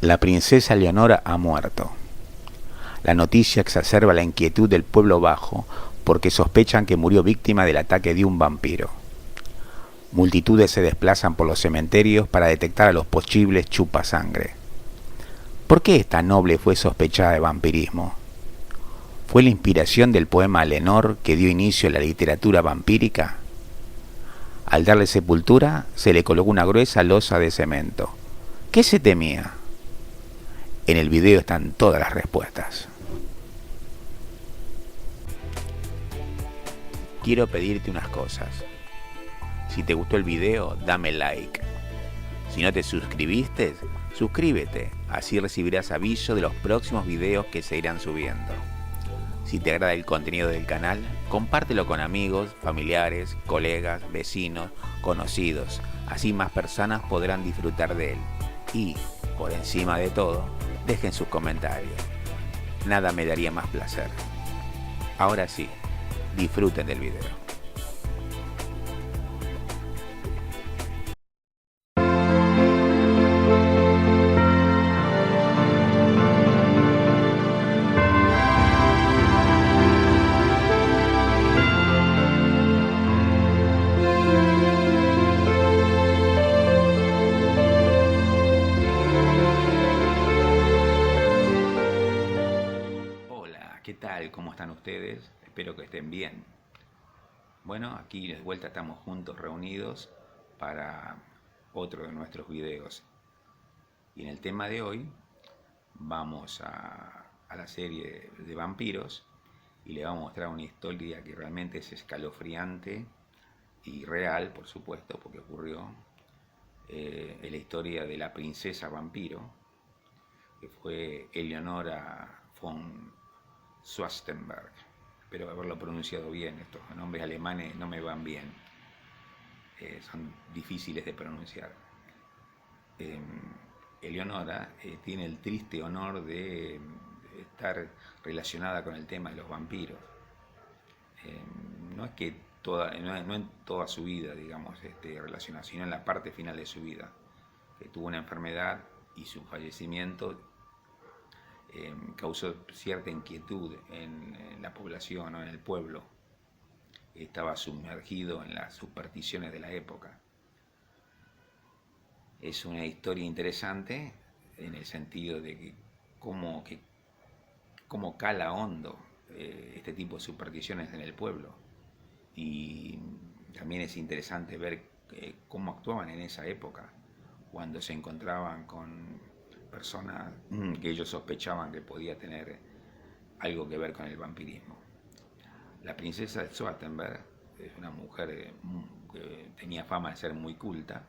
La princesa Leonora ha muerto. La noticia exacerba la inquietud del pueblo bajo porque sospechan que murió víctima del ataque de un vampiro. Multitudes se desplazan por los cementerios para detectar a los posibles chupasangre. ¿Por qué esta noble fue sospechada de vampirismo? ¿Fue la inspiración del poema Lenor que dio inicio a la literatura vampírica? Al darle sepultura, se le colocó una gruesa losa de cemento. ¿Qué se temía? En el video están todas las respuestas. Quiero pedirte unas cosas. Si te gustó el video, dame like. Si no te suscribiste, suscríbete. Así recibirás aviso de los próximos videos que se irán subiendo. Si te agrada el contenido del canal, compártelo con amigos, familiares, colegas, vecinos, conocidos. Así más personas podrán disfrutar de él. Y, por encima de todo, dejen sus comentarios. Nada me daría más placer. Ahora sí, disfruten del video. Hola, ¿qué tal? ¿Cómo están ustedes? Espero que estén bien. Bueno, aquí de vuelta estamos juntos reunidos para otro de nuestros videos. Y en el tema de hoy vamos a la serie de vampiros y le vamos a mostrar una historia que realmente es escalofriante y real, por supuesto, porque ocurrió. Es la historia de la princesa vampiro, que fue Eleonora von Schwarzenberg. Espero haberlo pronunciado bien, estos nombres alemanes no me van bien, son difíciles de pronunciar. Eleonora tiene el triste honor de estar relacionada con el tema de los vampiros. No es que no en toda su vida, digamos, relacionada, sino en la parte final de su vida, que tuvo una enfermedad y su fallecimiento causó cierta inquietud en la población o en el pueblo. Estaba sumergido en las supersticiones de la época. Es una historia interesante en el sentido de que cómo cala hondo este tipo de supersticiones en el pueblo. Y también es interesante ver cómo actuaban en esa época, cuando se encontraban con personas que ellos sospechaban que podía tener algo que ver con el vampirismo. La princesa de Schwarzenberg es una mujer que tenía fama de ser muy culta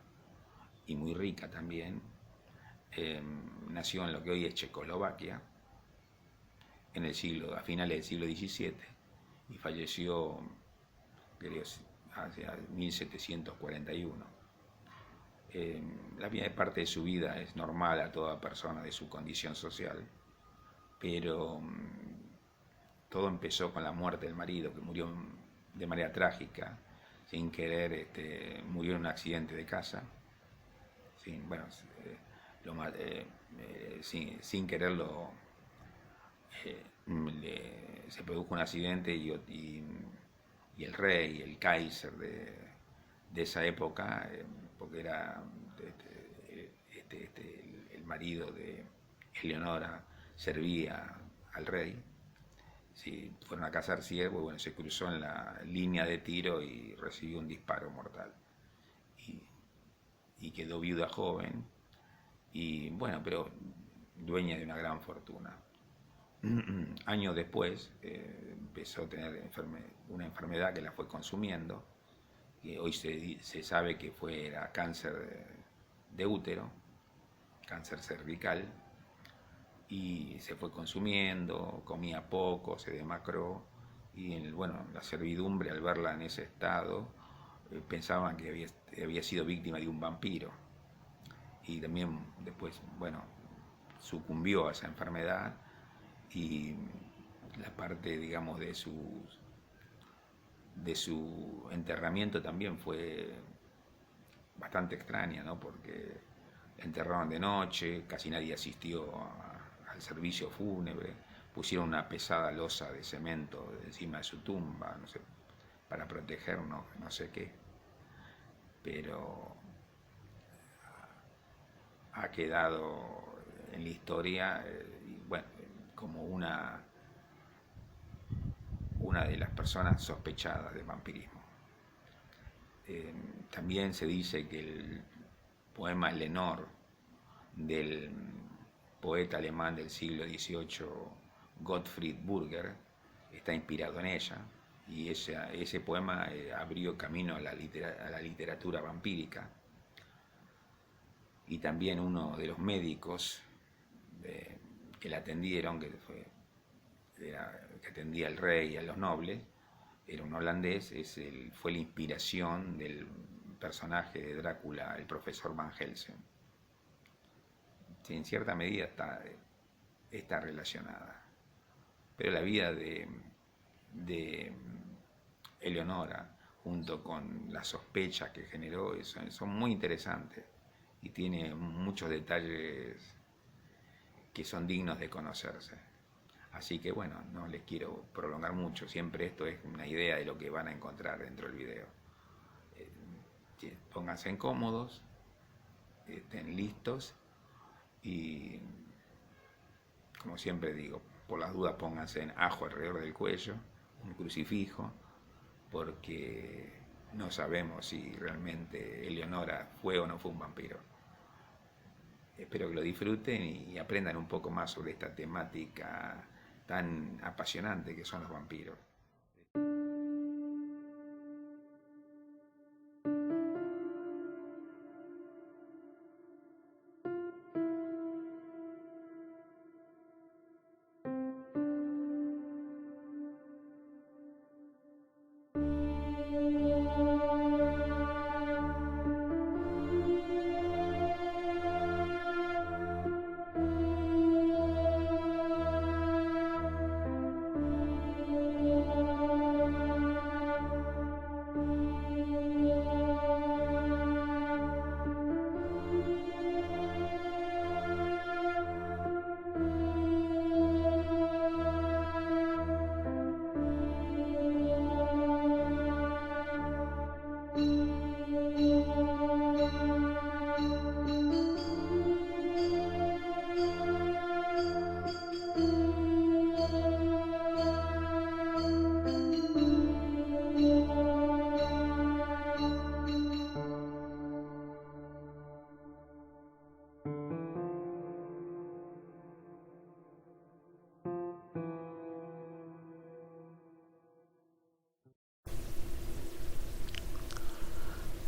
y muy rica también. Nació en lo que hoy es Checoslovaquia, a finales del siglo XVII, y falleció, creo, hacia 1741. La primera parte de su vida es normal a toda persona de su condición social, pero todo empezó con la muerte del marido, que murió de manera trágica, sin querer, murió en un accidente de casa, sin quererlo, se produjo un accidente y el rey, el Kaiser de esa época, porque era el marido de Eleonora, servía al rey. Sí, fueron a cazar ciervos y bueno, se cruzó en la línea de tiro y recibió un disparo mortal. Y quedó viuda joven, y bueno, pero dueña de una gran fortuna. Años después empezó a tener una enfermedad que la fue consumiendo, que hoy se sabe que era cáncer de útero, cáncer cervical, y se fue consumiendo, comía poco, se demacró, y bueno, la servidumbre, al verla en ese estado, pensaban que había sido víctima de un vampiro, y también después, bueno, sucumbió a esa enfermedad, y la parte, digamos, de su enterramiento también fue bastante extraña, ¿no? Porque La enterraron de noche, casi nadie asistió al servicio fúnebre, pusieron una pesada losa de cemento encima de su tumba, no sé, para protegernos, no sé qué, pero ha quedado en la historia, bueno, como una de las personas sospechadas de vampirismo. También se dice que el poema Lenore del poeta alemán del siglo XVIII Gottfried Burger está inspirado en ella, y ese poema abrió camino a la literatura vampírica. Y también uno de los médicos que la atendieron, que atendía al rey y a los nobles, era un holandés, fue la inspiración del personaje de Drácula, el profesor Van Helsing. Sí, en cierta medida está relacionada. Pero la vida de Eleonora, junto con las sospechas que generó, son muy interesantes y tiene muchos detalles que son dignos de conocerse. Así que bueno, no les quiero prolongar mucho, siempre esto es una idea de lo que van a encontrar dentro del video. Pónganse cómodos, estén listos y, como siempre digo, por las dudas pónganse en ajo alrededor del cuello, un crucifijo, porque no sabemos si realmente Eleonora fue o no fue un vampiro. Espero que lo disfruten y aprendan un poco más sobre esta temática tan apasionante que son los vampiros.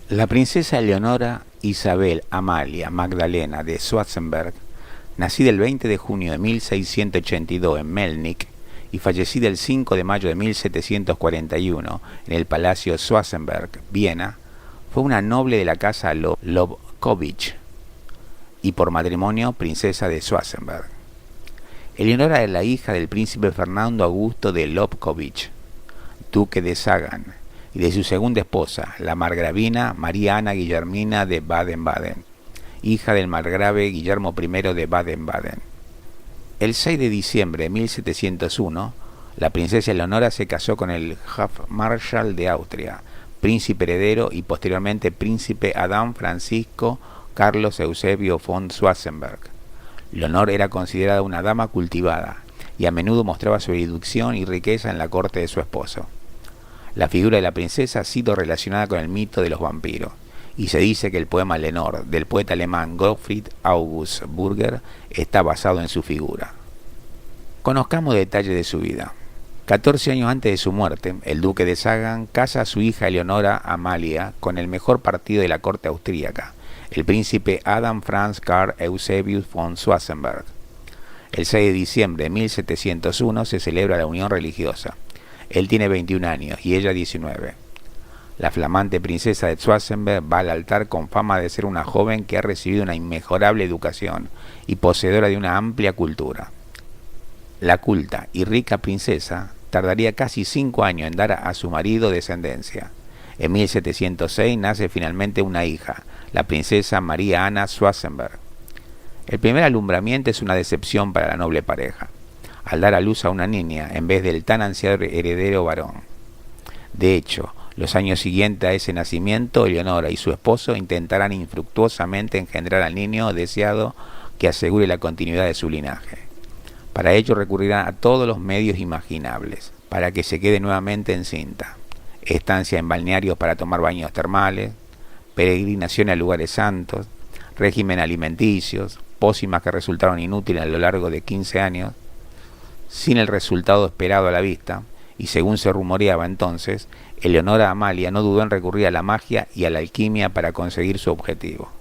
La princesa Eleonora Isabel Amalia Magdalena de Schwarzenberg, nacida el 20 de junio de 1682 en Melnik y fallecida el 5 de mayo de 1741 en el Palacio Schwarzenberg, Viena, fue una noble de la casa Lobkowicz y por matrimonio princesa de Schwarzenberg. Eleonora era la hija del príncipe Fernando Augusto de Lobkowicz, duque de Sagan, y de su segunda esposa, la margravina María Ana Guillermina de Baden-Baden, hija del margrave Guillermo I de Baden-Baden. El 6 de diciembre de 1701, la princesa Eleonora se casó con el Hofmarschall de Austria, príncipe heredero y posteriormente príncipe Adán Francisco Carlos Eusebio von Schwarzenberg. Leonor era considerada una dama cultivada y a menudo mostraba su erudición y riqueza en la corte de su esposo. La figura de la princesa ha sido relacionada con el mito de los vampiros, y se dice que el poema Lenore del poeta alemán Gottfried August Burger está basado en su figura. Conozcamos detalles de su vida. 14 años antes de su muerte, el duque de Sagan casa a su hija Eleonora Amalia con el mejor partido de la corte austríaca, el príncipe Adam Franz Karl Eusebius von Schwarzenberg. El 6 de diciembre de 1701 se celebra la unión religiosa. Él tiene 21 años y ella 19. La flamante princesa de Schwarzenberg va al altar con fama de ser una joven que ha recibido una inmejorable educación y poseedora de una amplia cultura. La culta y rica princesa tardaría casi 5 años en dar a su marido descendencia. En 1706 nace finalmente una hija, la princesa María Ana Schwarzenberg. El primer alumbramiento es una decepción para la noble pareja, al dar a luz a una niña en vez del tan ansiado heredero varón. De hecho, los años siguientes a ese nacimiento, Eleonora y su esposo intentarán infructuosamente engendrar al niño deseado que asegure la continuidad de su linaje. Para ello recurrirán a todos los medios imaginables, para que se quede nuevamente encinta. Estancia en balnearios para tomar baños termales, peregrinación a lugares santos, régimen alimenticios, pócimas que resultaron inútiles a lo largo de 15 años, sin el resultado esperado a la vista, y según se rumoreaba entonces, Eleonora Amalia no dudó en recurrir a la magia y a la alquimia para conseguir su objetivo.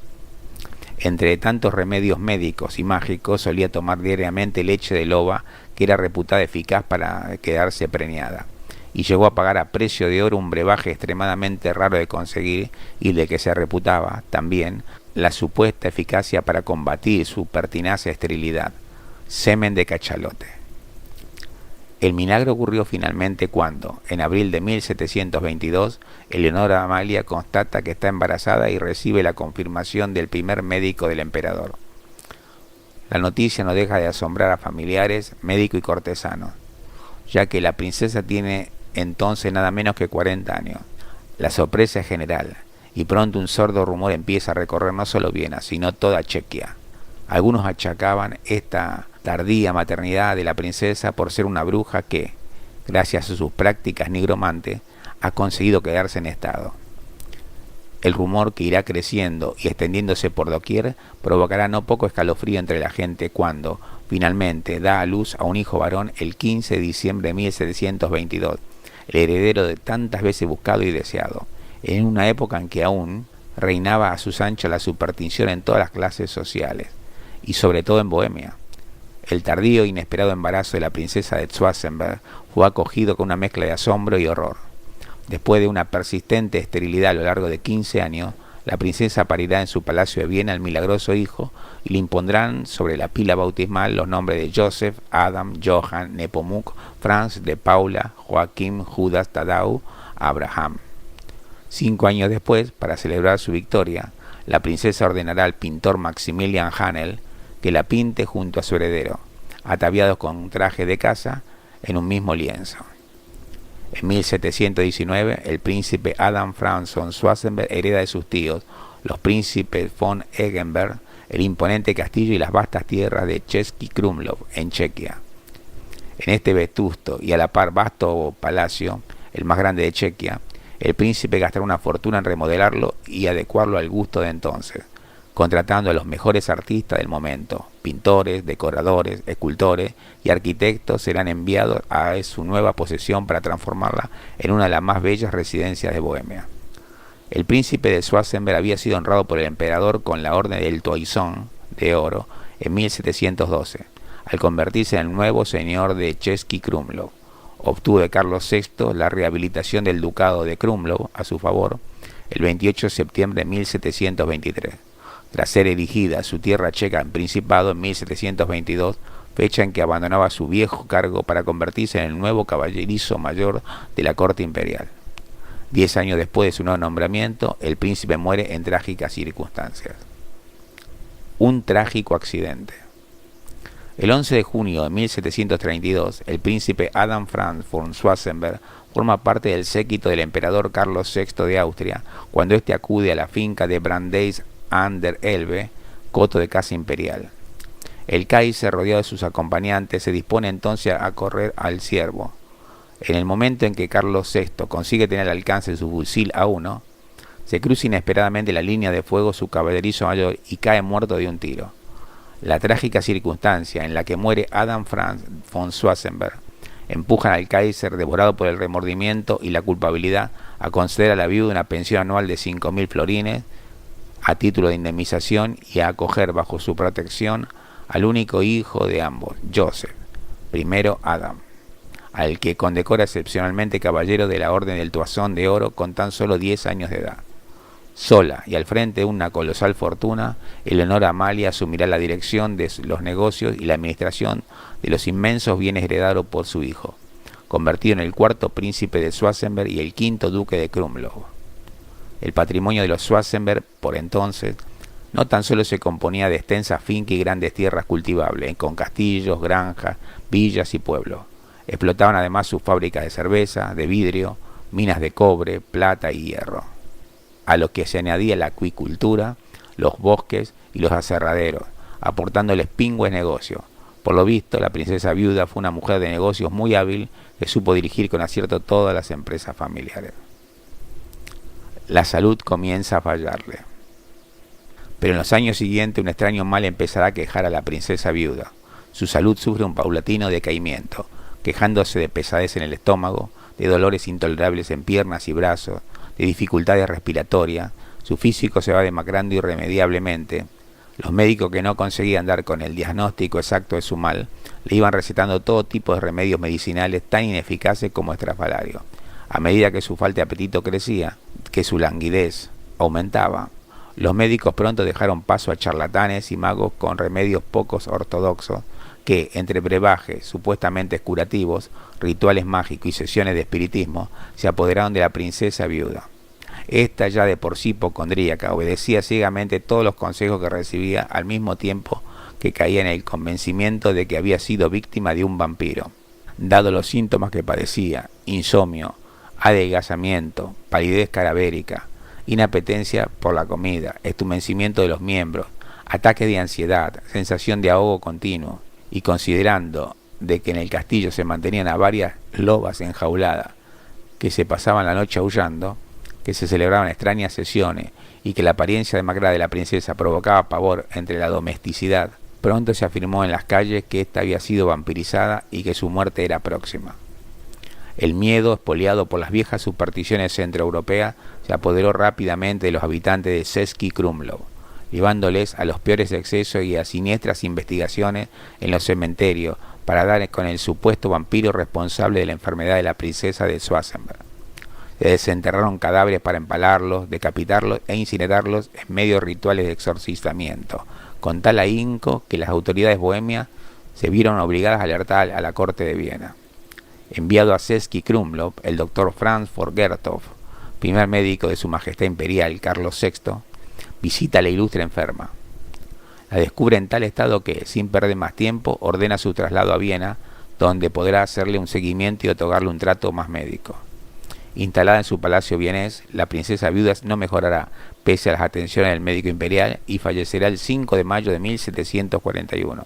Entre tantos remedios médicos y mágicos solía tomar diariamente leche de loba, que era reputada eficaz para quedarse preñada, y llegó a pagar a precio de oro un brebaje extremadamente raro de conseguir y de que se reputaba, también, la supuesta eficacia para combatir su pertinaz esterilidad: semen de cachalote. El milagro ocurrió finalmente cuando, en abril de 1722, Eleonora Amalia constata que está embarazada y recibe la confirmación del primer médico del emperador. La noticia no deja de asombrar a familiares, médicos y cortesanos, ya que la princesa tiene entonces nada menos que 40 años. La sorpresa es general, y pronto un sordo rumor empieza a recorrer no solo Viena, sino toda Chequia. Algunos achacaban esta tardía maternidad de la princesa por ser una bruja que, gracias a sus prácticas nigromantes, ha conseguido quedarse en estado. El rumor, que irá creciendo y extendiéndose por doquier, provocará no poco escalofrío entre la gente cuando, finalmente, da a luz a un hijo varón el 15 de diciembre de 1722, el heredero de tantas veces buscado y deseado, en una época en que aún reinaba a sus anchas la superstición en todas las clases sociales, y sobre todo en Bohemia. El tardío e inesperado embarazo de la princesa de Schwarzenberg fue acogido con una mezcla de asombro y horror. Después de una persistente esterilidad a lo largo de 15 años, la princesa parirá en su palacio de Viena al milagroso hijo y le impondrán sobre la pila bautismal los nombres de Joseph, Adam, Johann, Nepomuk, Franz, de Paula, Joachim, Judas, Tadau, Abraham. 5 años después, para celebrar su victoria, la princesa ordenará al pintor Maximilian Hanel que la pinte junto a su heredero, ataviados con un traje de casa en un mismo lienzo. En 1719, el príncipe Adam Franz von Schwarzenberg hereda de sus tíos, los príncipes von Eggenberg, el imponente castillo y las vastas tierras de Český Krumlov, en Chequia. En este vetusto y a la par vasto palacio, el más grande de Chequia, el príncipe gastará una fortuna en remodelarlo y adecuarlo al gusto de entonces, contratando a los mejores artistas del momento. Pintores, decoradores, escultores y arquitectos serán enviados a su nueva posesión para transformarla en una de las más bellas residencias de Bohemia. El príncipe de Schwarzenberg había sido honrado por el emperador con la Orden del Toisón de Oro en 1712, al convertirse en el nuevo señor de Český Krumlov. Obtuvo de Carlos VI la rehabilitación del ducado de Krumlov a su favor el 28 de septiembre de 1723. Tras ser erigida su tierra checa en principado en 1722, fecha en que abandonaba su viejo cargo para convertirse en el nuevo caballerizo mayor de la corte imperial. 10 años después de su nuevo nombramiento, el príncipe muere en trágicas circunstancias. Un trágico accidente. El 11 de junio de 1732, el príncipe Adam Franz von Schwarzenberg forma parte del séquito del emperador Carlos VI de Austria cuando éste acude a la finca de Brandeis an der Elbe, coto de caza imperial. El Kaiser, rodeado de sus acompañantes, se dispone entonces a correr al ciervo. En el momento en que Carlos VI consigue tener al alcance de su fusil A1, se cruza inesperadamente la línea de fuego su caballerizo mayor y cae muerto de un tiro. La trágica circunstancia en la que muere Adam Franz von Schwarzenberg empujan al Kaiser, devorado por el remordimiento y la culpabilidad, a conceder a la viuda una pensión anual de 5.000 florines a título de indemnización y a acoger bajo su protección al único hijo de ambos, Joseph, primero Adam, al que condecora excepcionalmente caballero de la Orden del Toisón de Oro con tan solo 10 años de edad. Sola y al frente de una colosal fortuna, Eleonora Amalia asumirá la dirección de los negocios y la administración de los inmensos bienes heredados por su hijo, convertido en el cuarto príncipe de Schwarzenberg y el quinto duque de Krumlov. El patrimonio de los Schwarzenberg, por entonces, no tan solo se componía de extensas fincas y grandes tierras cultivables, con castillos, granjas, villas y pueblos. Explotaban además sus fábricas de cerveza, de vidrio, minas de cobre, plata y hierro, a lo que se añadía la acuicultura, los bosques y los aserraderos, aportándoles pingües negocios. Por lo visto, la princesa viuda fue una mujer de negocios muy hábil que supo dirigir con acierto todas las empresas familiares. La salud comienza a fallarle. Pero en los años siguientes un extraño mal empezará a quejar a la princesa viuda. Su salud sufre un paulatino decaimiento, quejándose de pesadez en el estómago, de dolores intolerables en piernas y brazos, de dificultades respiratorias. Su físico se va demacrando irremediablemente. Los médicos, que no conseguían dar con el diagnóstico exacto de su mal, le iban recetando todo tipo de remedios medicinales tan ineficaces como estrafalarios. A medida que su falta de apetito crecía, que su languidez aumentaba, los médicos pronto dejaron paso a charlatanes y magos con remedios pocos ortodoxos que, entre brebajes supuestamente curativos, rituales mágicos y sesiones de espiritismo, se apoderaron de la princesa viuda. Esta, ya de por sí hipocondríaca, obedecía ciegamente todos los consejos que recibía, al mismo tiempo que caía en el convencimiento de que había sido víctima de un vampiro. Dado los síntomas que padecía: insomnio, adelgazamiento, palidez cadavérica, inapetencia por la comida, estumecimiento de los miembros, ataques de ansiedad, sensación de ahogo continuo, y considerando de que en el castillo se mantenían a varias lobas enjauladas que se pasaban la noche aullando, que se celebraban extrañas sesiones y que la apariencia demacrada de la princesa provocaba pavor entre la domesticidad, pronto se afirmó en las calles que ésta había sido vampirizada y que su muerte era próxima. El miedo, expoliado por las viejas supersticiones centroeuropeas, se apoderó rápidamente de los habitantes de Český Krumlov, llevándoles a los peores excesos y a siniestras investigaciones en los cementerios para dar con el supuesto vampiro responsable de la enfermedad de la princesa de Schwarzenberg. Se desenterraron cadáveres para empalarlos, decapitarlos e incinerarlos en medio de rituales de exorcizamiento, con tal ahínco que las autoridades bohemias se vieron obligadas a alertar a la corte de Viena. Enviado a Český Krumlov, el doctor Franz Forgertov, primer médico de su majestad imperial Carlos VI, visita a la ilustre enferma. La descubre en tal estado que, sin perder más tiempo, ordena su traslado a Viena, donde podrá hacerle un seguimiento y otorgarle un trato más médico. Instalada en su palacio vienés, la princesa viuda no mejorará, pese a las atenciones del médico imperial, y fallecerá el 5 de mayo de 1741.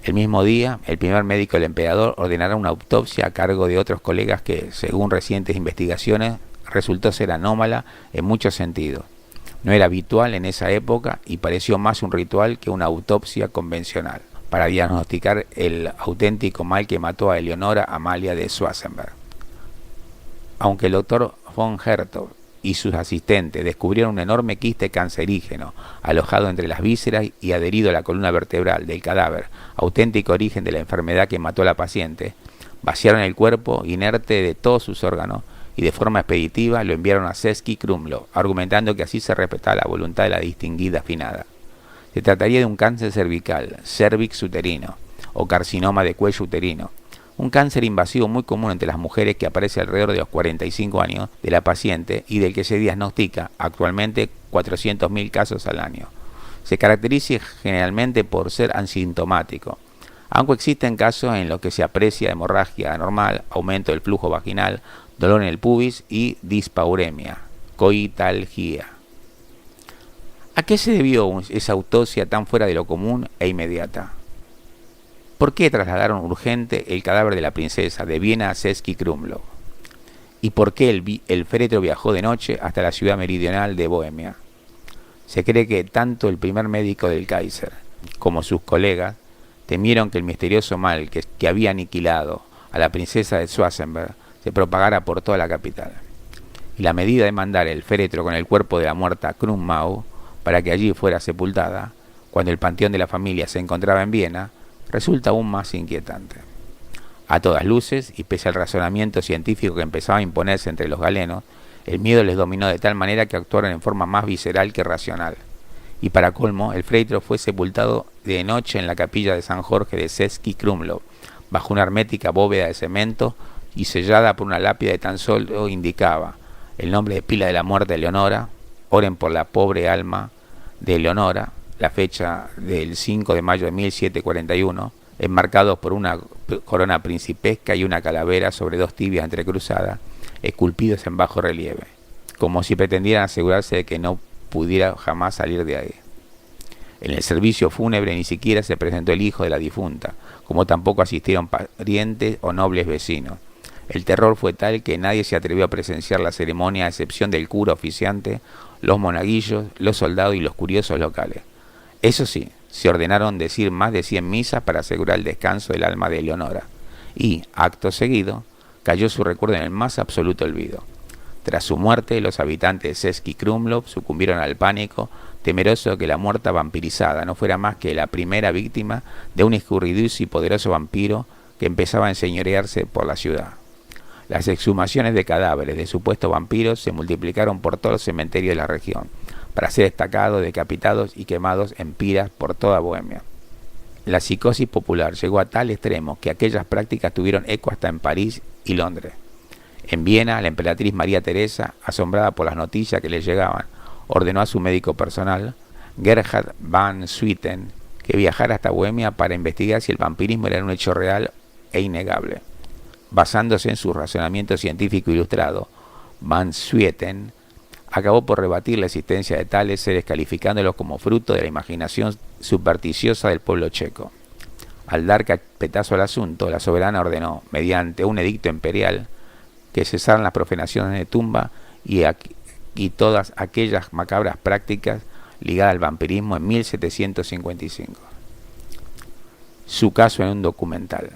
El mismo día, el primer médico del emperador ordenará una autopsia a cargo de otros colegas que, según recientes investigaciones, resultó ser anómala en muchos sentidos. No era habitual en esa época y pareció más un ritual que una autopsia convencional, para diagnosticar el auténtico mal que mató a Eleonora Amalia de Schwarzenberg. Aunque el doctor von Hertog y sus asistentes descubrieron un enorme quiste cancerígeno alojado entre las vísceras y adherido a la columna vertebral del cadáver, auténtico origen de la enfermedad que mató a la paciente, vaciaron el cuerpo inerte de todos sus órganos y de forma expeditiva lo enviaron a Český Krumlov, argumentando que así se respetaba la voluntad de la distinguida finada. Se trataría de un cáncer cervical, cervix uterino, o carcinoma de cuello uterino, un cáncer invasivo muy común entre las mujeres que aparece alrededor de los 45 años de la paciente y del que se diagnostica actualmente 400.000 casos al año. Se caracteriza generalmente por ser asintomático, aunque existen casos en los que se aprecia hemorragia anormal, aumento del flujo vaginal, dolor en el pubis y dispauremia, coitalgia. ¿A qué se debió esa autopsia tan fuera de lo común e inmediata? ¿Por qué trasladaron urgente el cadáver de la princesa de Viena a Český Krumlov? ¿Y por qué el féretro viajó de noche hasta la ciudad meridional de Bohemia? Se cree que tanto el primer médico del Kaiser como sus colegas temieron que el misterioso mal que había aniquilado a la princesa de Schwarzenberg se propagara por toda la capital. Y la medida de mandar el féretro con el cuerpo de la muerta Krumau para que allí fuera sepultada, cuando el panteón de la familia se encontraba en Viena, resulta aún más inquietante. A todas luces, y pese al razonamiento científico que empezaba a imponerse entre los galenos, el miedo les dominó de tal manera que actuaron en forma más visceral que racional. Y para colmo, el féretro fue sepultado de noche en la capilla de San Jorge de Český Krumlov, bajo una hermética bóveda de cemento y sellada por una lápida que tan solo indicaba: el nombre de pila de la muerte de Leonora, oren por la pobre alma de Leonora, la fecha del 5 de mayo de 1741, enmarcados por una corona principesca y una calavera sobre dos tibias entrecruzadas, esculpidos en bajo relieve, como si pretendieran asegurarse de que no pudiera jamás salir de ahí. En el servicio fúnebre ni siquiera se presentó el hijo de la difunta, como tampoco asistieron parientes o nobles vecinos. El terror fue tal que nadie se atrevió a presenciar la ceremonia a excepción del cura oficiante, los monaguillos, los soldados y los curiosos locales. Eso sí, se ordenaron decir más de 100 misas para asegurar el descanso del alma de Leonora, y, acto seguido, cayó su recuerdo en el más absoluto olvido. Tras su muerte, los habitantes de Český Krumlov sucumbieron al pánico, temeroso de que la muerta vampirizada no fuera más que la primera víctima de un escurridizo y poderoso vampiro que empezaba a enseñorearse por la ciudad. Las exhumaciones de cadáveres de supuestos vampiros se multiplicaron por todos los cementerios de la región, para ser destacados, decapitados y quemados en piras por toda Bohemia. La psicosis popular llegó a tal extremo que aquellas prácticas tuvieron eco hasta en París y Londres. En Viena, la emperatriz María Teresa, asombrada por las noticias que le llegaban, ordenó a su médico personal, Gerhard van Swieten, que viajara hasta Bohemia para investigar si el vampirismo era un hecho real e innegable. Basándose en su razonamiento científico ilustrado, van Swieten acabó por rebatir la existencia de tales seres, calificándolos como fruto de la imaginación supersticiosa del pueblo checo. Al dar carpetazo al asunto, la soberana ordenó, mediante un edicto imperial, que cesaran las profanaciones de tumba y todas aquellas macabras prácticas ligadas al vampirismo en 1755. Su caso en un documental.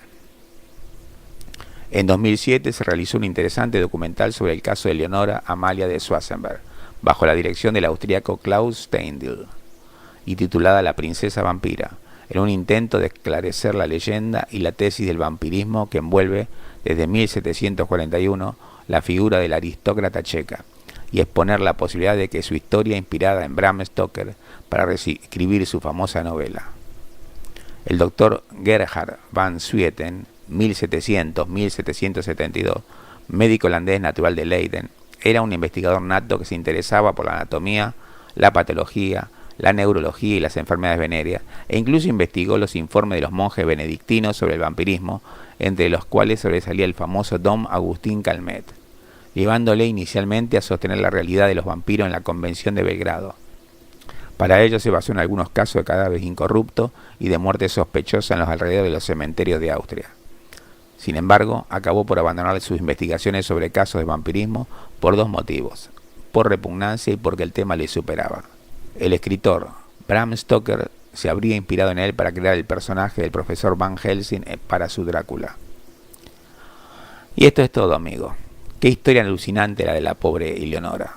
En 2007 se realizó un interesante documental sobre el caso de Leonora Amalia de Schwarzenberg, bajo la dirección del austríaco Klaus Steindl, y titulada La princesa vampira, en un intento de esclarecer la leyenda y la tesis del vampirismo que envuelve desde 1741 la figura de la aristócrata checa, y exponer la posibilidad de que su historia inspirada en Bram Stoker para reescribir su famosa novela. El doctor Gerhard van Swieten, 1700-1772, médico holandés natural de Leiden, era un investigador nato que se interesaba por la anatomía, la patología, la neurología y las enfermedades venéreas, e incluso investigó los informes de los monjes benedictinos sobre el vampirismo, entre los cuales sobresalía el famoso Dom Agustín Calmet, llevándole inicialmente a sostener la realidad de los vampiros en la Convención de Belgrado. Para ello se basó en algunos casos de cadáveres incorruptos y de muerte sospechosa en los alrededores de los cementerios de Austria. Sin embargo, acabó por abandonar sus investigaciones sobre casos de vampirismo por dos motivos: por repugnancia y porque el tema le superaba. El escritor Bram Stoker se habría inspirado en él para crear el personaje del profesor Van Helsing para su Drácula. Y esto es todo, amigo. Qué historia alucinante la de la pobre Eleonora.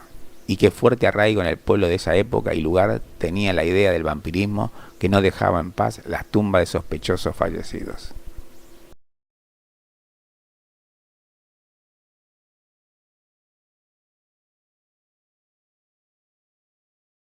Y qué fuerte arraigo en el pueblo de esa época y lugar tenía la idea del vampirismo que no dejaba en paz las tumbas de sospechosos fallecidos.